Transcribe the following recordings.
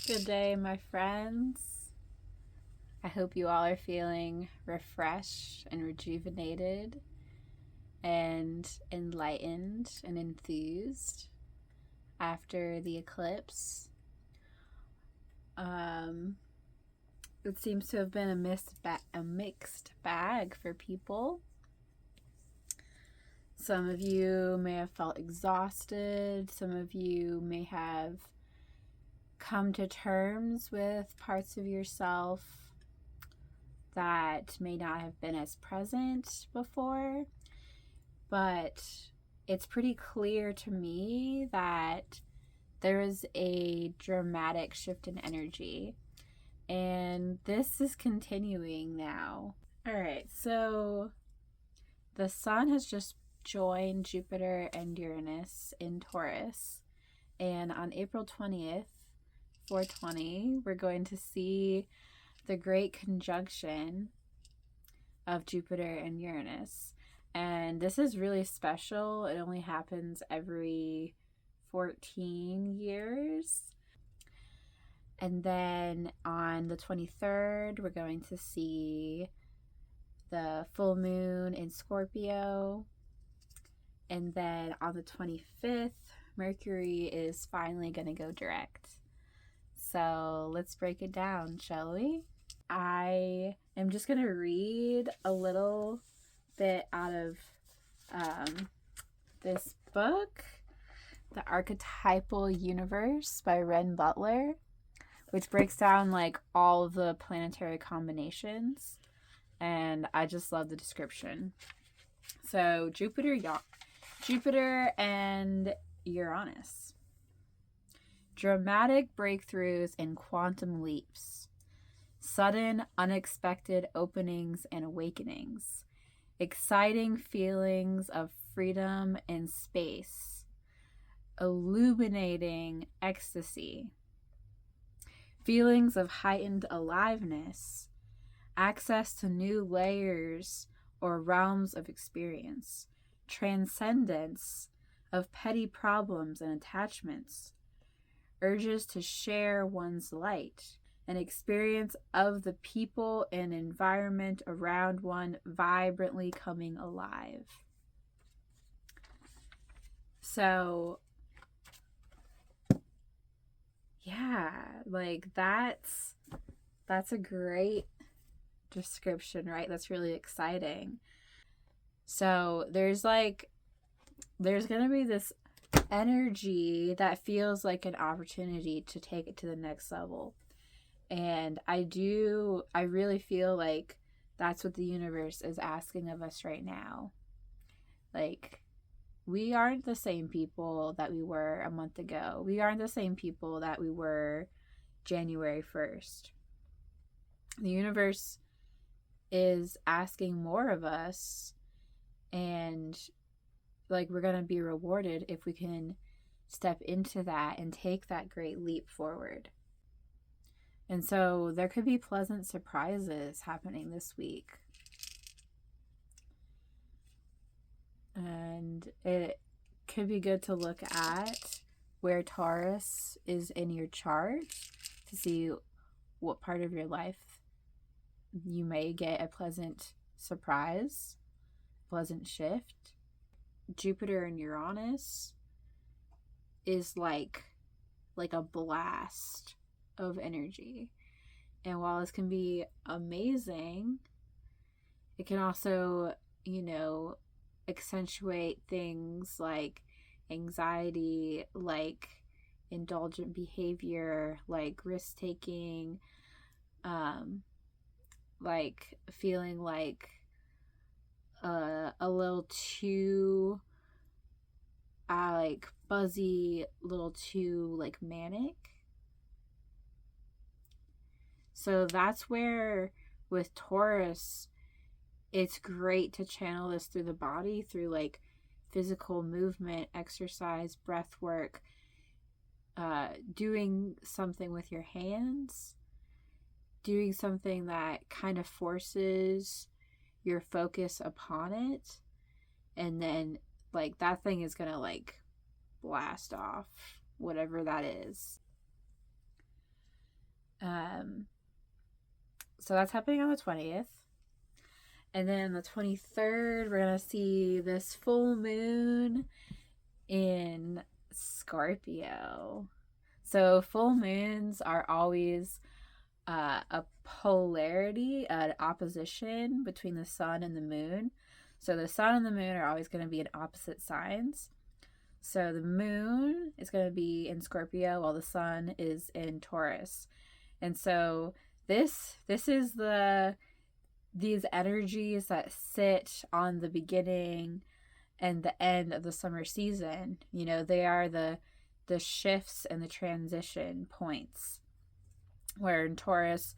Good day, my friends. I hope you all are feeling refreshed and rejuvenated and enlightened and enthused after the eclipse. It seems to have been a mixed bag for people. Some of you may have felt exhausted. Some of you may have come to terms with parts of yourself that may not have been as present before, but it's pretty clear to me that there is a dramatic shift in energy, and this is continuing now. All right, so the sun has just joined Jupiter and Uranus in Taurus, and on April 20th, 420, we're going to see the great conjunction of Jupiter and Uranus. And this is really special. It only happens every 14 years. And then on the 23rd, we're going to see the full moon in Scorpio. And then on the 25th, Mercury is finally going to go direct. So let's break it down, shall we? I am just going to read a little bit out of this book, The Archetypal Universe by Ren Butler, which breaks down like all of the planetary combinations. And I just love the description. So Jupiter and Uranus. Dramatic breakthroughs and quantum leaps. Sudden, unexpected openings and awakenings. Exciting feelings of freedom and space. Illuminating ecstasy. Feelings of heightened aliveness. Access to new layers or realms of experience. Transcendence of petty problems and attachments. Urges to share one's light, an experience of the people and environment around one vibrantly coming alive. So, yeah, like that's a great description, right? That's really exciting. So there's going to be this energy that feels like an opportunity to take it to the next level. And I really feel like that's what the universe is asking of us right now. Like, we aren't the same people that we were a month ago. We aren't the same people that we were January 1st. The universe is asking more of us, and like, we're going to be rewarded if we can step into that and take that great leap forward. And so there could be pleasant surprises happening this week. And it could be good to look at where Taurus is in your chart to see what part of your life you may get a pleasant surprise, pleasant shift. Jupiter and Uranus is like a blast of energy. And while this can be amazing, it can also, accentuate things like anxiety, like indulgent behavior, like risk-taking, like feeling like a little too like buzzy, a little too like manic. So that's where with Taurus, it's great to channel this through the body, through like physical movement, exercise, breath work, doing something with your hands, doing something that kind of forces your focus upon it, and then like that thing is gonna like blast off whatever that is. So that's happening on the 20th. And then the 23rd, we're going to see this full moon in Scorpio. So full moons are always a polarity, an opposition between the sun and the moon. So the sun and the moon are always going to be in opposite signs. So the moon is going to be in Scorpio while the sun is in Taurus. And so this is these energies that sit on the beginning and the end of the summer season. You know, they are the shifts and the transition points, where in Taurus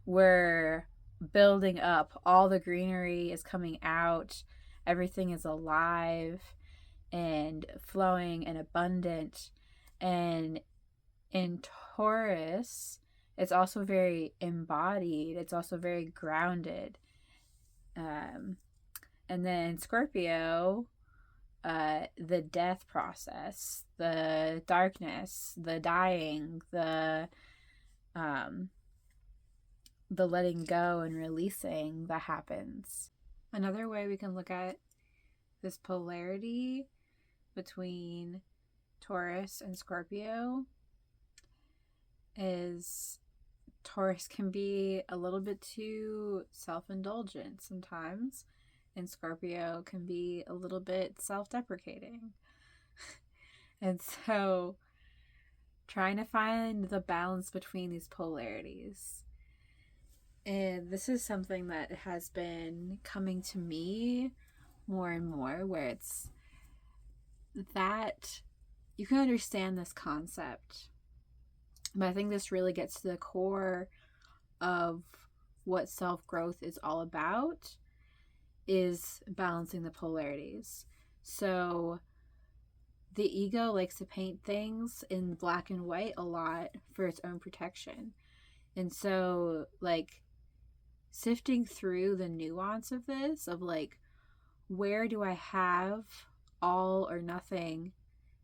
we're building up, all the greenery is coming out, everything is alive and flowing and abundant. And in Taurus, it's also very embodied, it's also very grounded. And then Scorpio, the death process, the darkness, the dying, the letting go and releasing that happens. Another way we can look at this polarity between Taurus and Scorpio is Taurus can be a little bit too self-indulgent sometimes, and Scorpio can be a little bit self-deprecating. And so trying to find the balance between these polarities. And this is something that has been coming to me more and more, where it's that you can understand this concept, but I think this really gets to the core of what self-growth is all about, is balancing the polarities. So the ego likes to paint things in black and white a lot for its own protection. And so, like, sifting through the nuance of this, of like, where do I have all or nothing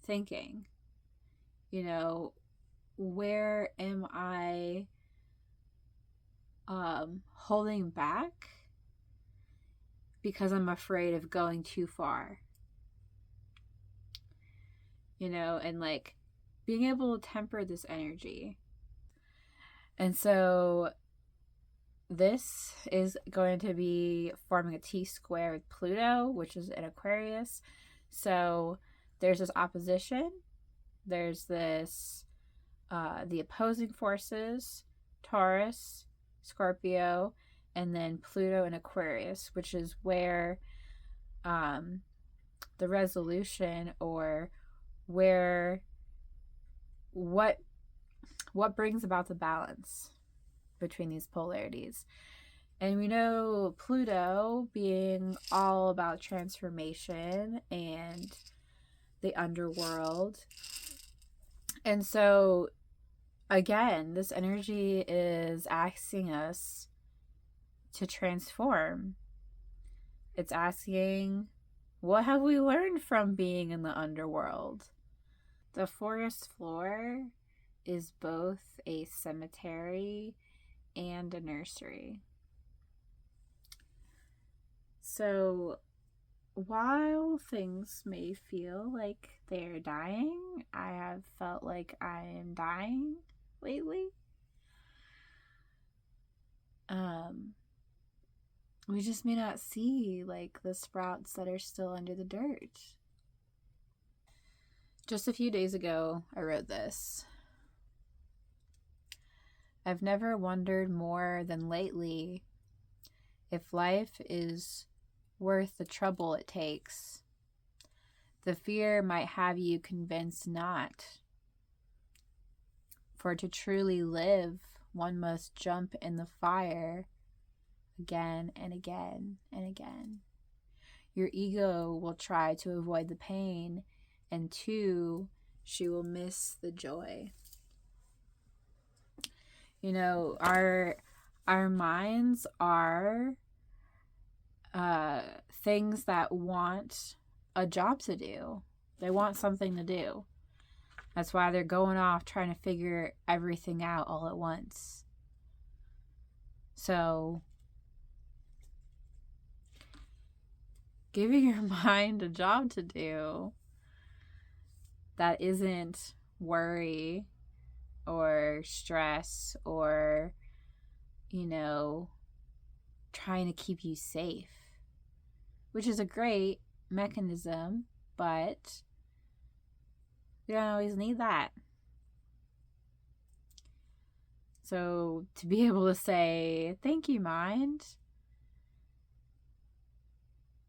thinking? You know, where am I holding back because I'm afraid of going too far? You know, and like being able to temper this energy. And so this is going to be forming a T-square with Pluto, which is in Aquarius. So there's this opposition. There's this, the opposing forces, Taurus, Scorpio, and then Pluto in Aquarius, which is where the resolution, or where what brings about the balance between these polarities. And we know Pluto being all about transformation and the underworld. And so again, this energy is asking us to transform. It's asking, what have we learned from being in the underworld? The forest floor is both a cemetery and a nursery. So while things may feel like they're dying, I have felt like I am dying lately. We just may not see like the sprouts that are still under the dirt. Just a few days ago, I wrote this. I've never wondered more than lately if life is worth the trouble it takes. The fear might have you convinced not. For to truly live, one must jump in the fire again and again and again. Your ego will try to avoid the pain, and two, she will miss the joy. You know, our minds are things that want a job to do. They want something to do. That's why they're going off trying to figure everything out all at once. So, giving your mind a job to do that isn't worry or stress or, trying to keep you safe, which is a great mechanism, but you don't always need that. So to be able to say, thank you, mind,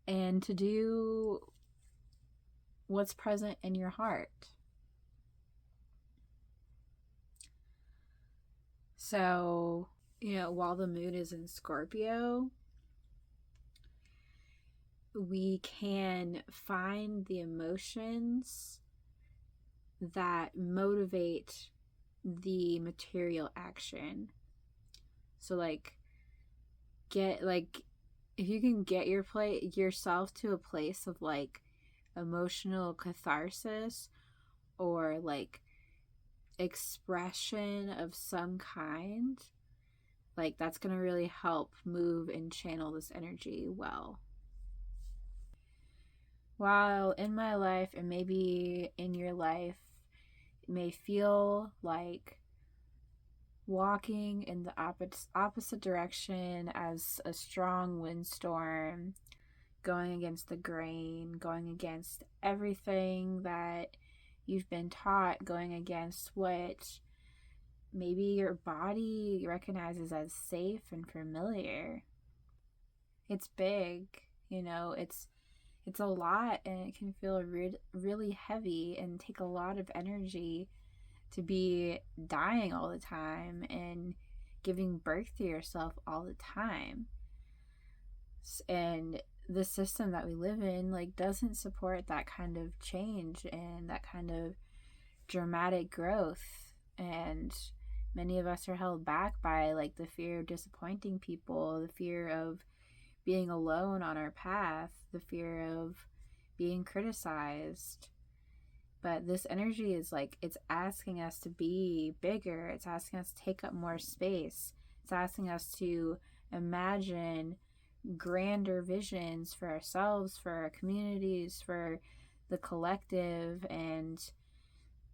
and to do what's present in your heart. So, while the moon is in Scorpio, we can find the emotions that motivate the material action. So if you can get yourself to a place of emotional catharsis or expression of some kind, that's going to really help move and channel this energy well. While in my life, and maybe in your life, it may feel like walking in the opposite direction as a strong windstorm, going against the grain, going against everything that you've been taught, going against what maybe your body recognizes as safe and familiar. It's big, it's a lot, and it can feel really heavy and take a lot of energy to be dying all the time and giving birth to yourself all the time. And the system that we live in doesn't support that kind of change and that kind of dramatic growth. And many of us are held back by the fear of disappointing people, the fear of being alone on our path, the fear of being criticized. But this energy is it's asking us to be bigger. It's asking us to take up more space. It's asking us to imagine grander visions for ourselves, for our communities, for the collective, and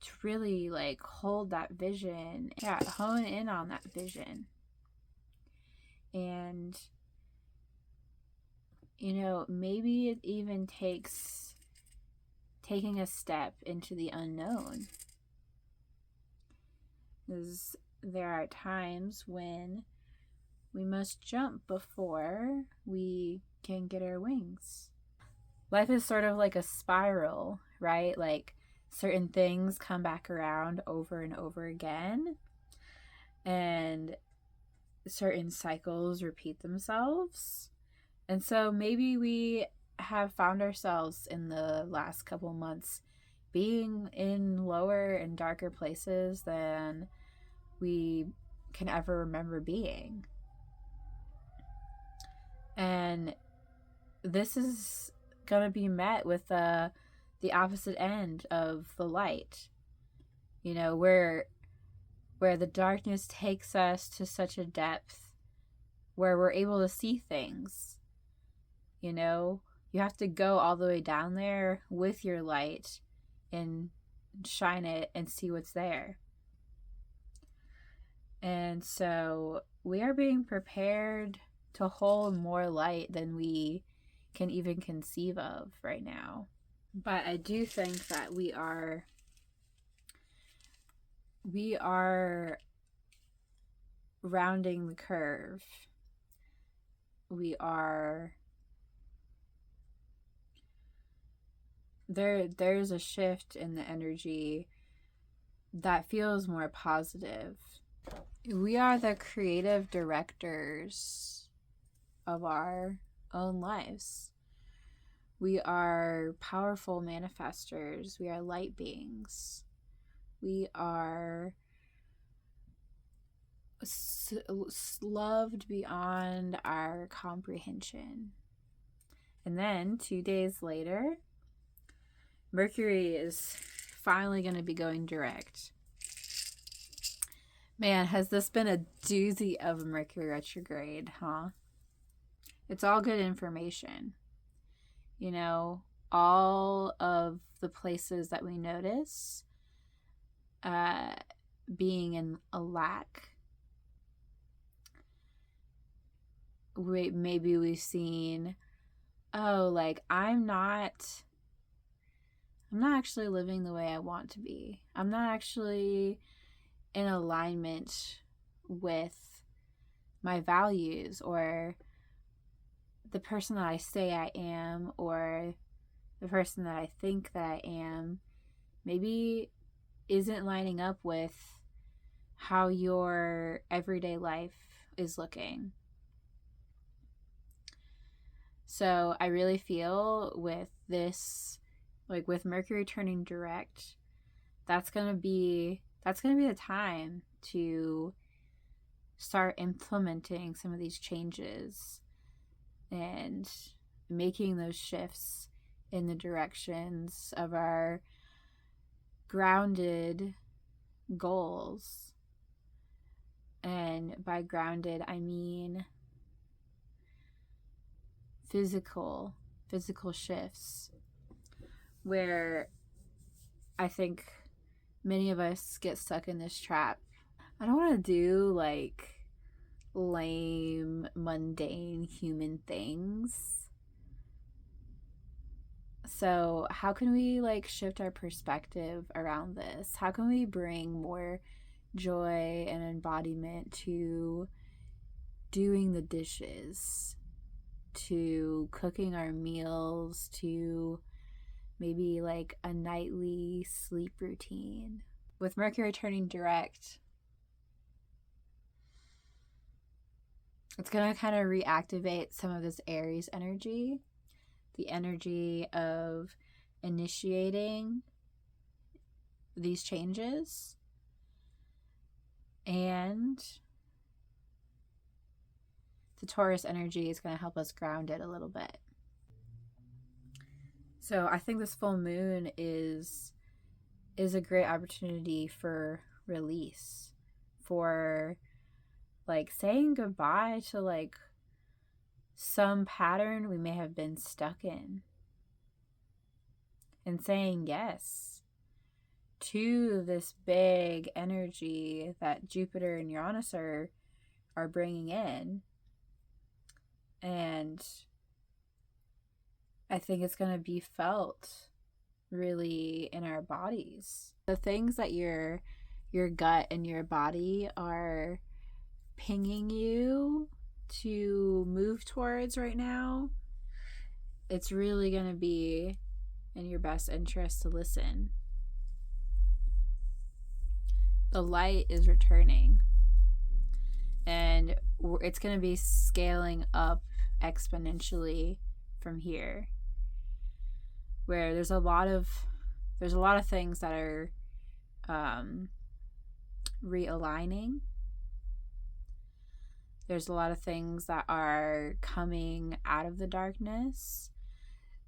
to really hold that vision. Yeah, hone in on that vision. And maybe it even takes taking a step into the unknown. Because there are times when we must jump before we can get our wings. Life is sort of like a spiral, right? Certain things come back around over and over again, and certain cycles repeat themselves. And so maybe we have found ourselves in the last couple months being in lower and darker places than we can ever remember being. And this is going to be met with the opposite end of the light. Where the darkness takes us to such a depth where we're able to see things. You have to go all the way down there with your light and shine it and see what's there. And so we are being prepared to hold more light than we can even conceive of right now. But I do think that we are rounding the curve. There's a shift in the energy that feels more positive. We are the creative directors of our own lives. We are powerful manifestors. We are light beings. We are loved beyond our comprehension. And then 2 days later, Mercury is finally going to be going direct. Man, has this been a doozy of a Mercury retrograde, huh? It's all good information. You know, all of the places that we notice being in a lack. Maybe we've seen, oh, like I'm not actually living the way I want to be. I'm not actually in alignment with my values or the person that I say I am or the person that I think that I am maybe isn't lining up with how your everyday life is looking. So I really feel with this, like with Mercury turning direct, that's gonna be the time to start implementing some of these changes and making those shifts in the directions of our grounded goals. And by grounded, I mean physical shifts, where I think many of us get stuck in this trap. I don't want to do like lame, mundane human things. So how can we like shift our perspective around this? How can we bring more joy and embodiment to doing the dishes, to cooking our meals, to maybe like a nightly sleep routine? With Mercury turning direct, it's going to kind of reactivate some of this Aries energy, the energy of initiating these changes. And the Taurus energy is going to help us ground it a little bit. So I think this full moon is a great opportunity for release, for like saying goodbye to like some pattern we may have been stuck in, and saying yes to this big energy that Jupiter and Uranus are bringing in. And I think it's going to be felt really in our bodies. The things that your gut and your body are pinging you to move towards right now, it's really going to be in your best interest to listen. The light is returning, and it's going to be scaling up exponentially from here, where there's a lot of things that are realigning. There's a lot of things that are coming out of the darkness.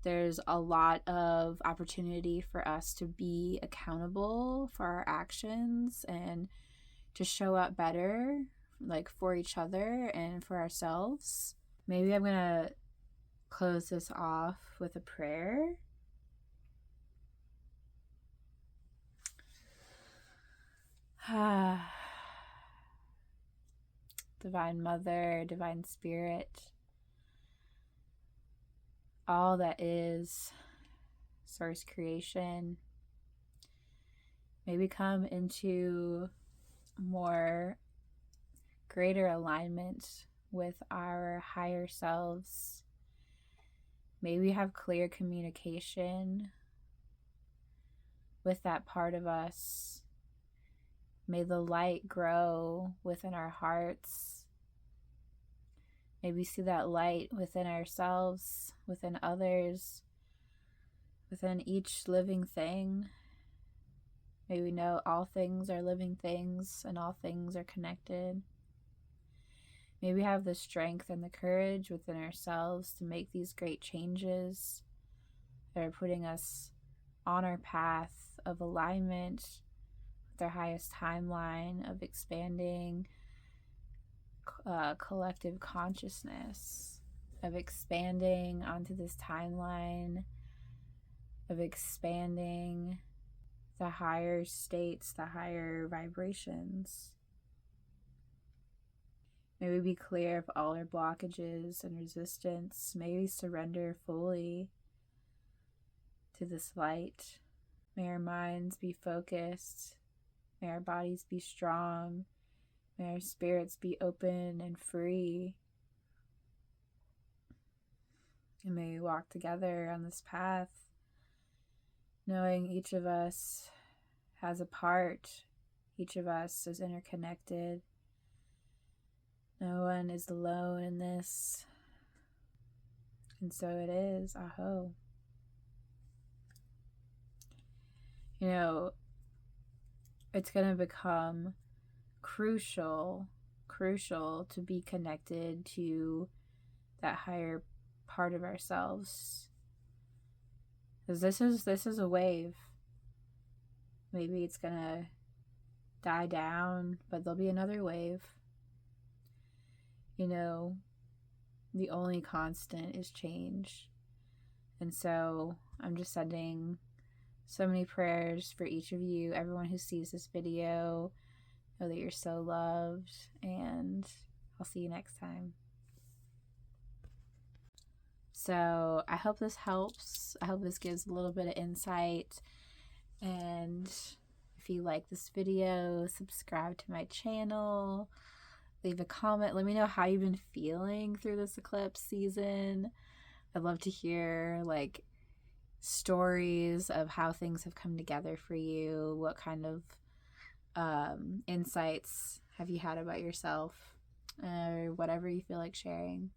There's a lot of opportunity for us to be accountable for our actions and to show up better, like for each other and for ourselves. Maybe I'm gonna close this off with a prayer. Divine Mother, Divine Spirit, all that is Source creation, may we come into more greater alignment with our higher selves. May we have clear communication with that part of us. May the light grow within our hearts. May we see that light within ourselves, within others, within each living thing. May we know all things are living things and all things are connected. May we have the strength and the courage within ourselves to make these great changes that are putting us on our path of alignment with their highest timeline, of expanding collective consciousness, of expanding onto this timeline, of expanding the higher states, the higher vibrations. May we be clear of all our blockages and resistance. May we surrender fully to this light. May our minds be focused. May our bodies be strong. May our spirits be open and free. And may we walk together on this path, knowing each of us has a part. Each of us is interconnected. No one is alone in this. And so it is. Aho. You know, it's going to become crucial to be connected to that higher part of ourselves. Because this is a wave. Maybe it's going to die down, but there'll be another wave. You know, the only constant is change. And so I'm just sending so many prayers for each of you, everyone who sees this video. Know that you're so loved, and I'll see you next time. So I hope this helps. I hope this gives a little bit of insight. And if you like this video, subscribe to my channel. Leave a comment. Let me know how you've been feeling through this eclipse season. I'd love to hear like stories of how things have come together for you. What kind of insights have you had about yourself, or whatever you feel like sharing.